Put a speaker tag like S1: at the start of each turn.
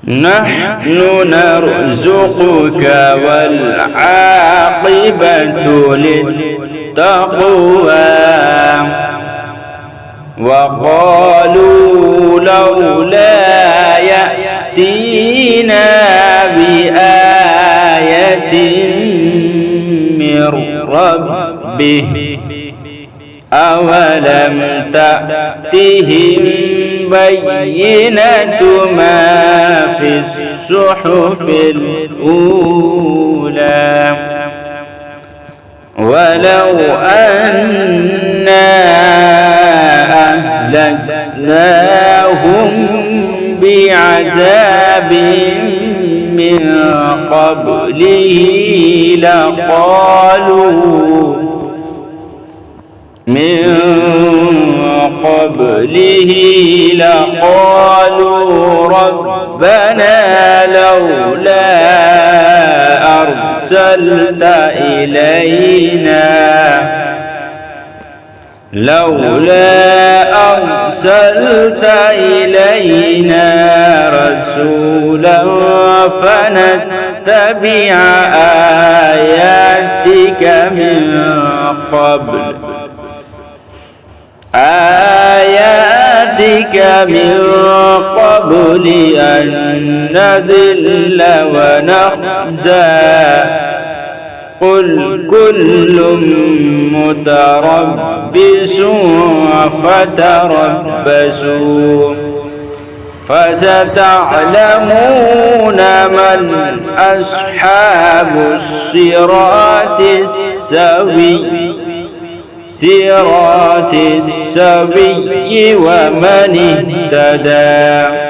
S1: نحن نرزقك والعاقبة للتقوى وقالوا لولا يأتينا بآية من ربه أولم تأتهم بينة ما في الصحف الأولى ولو أنا أهلكناهم بعذاب من قبله لقالوا ربنا لولا أرسلت إلينا رسولا فنتبع آياتك من قبل أن نذل ونخزى قل كل متربص فتربصوا فستعلمون من أصحاب الصراط السوي ومن اهتدى.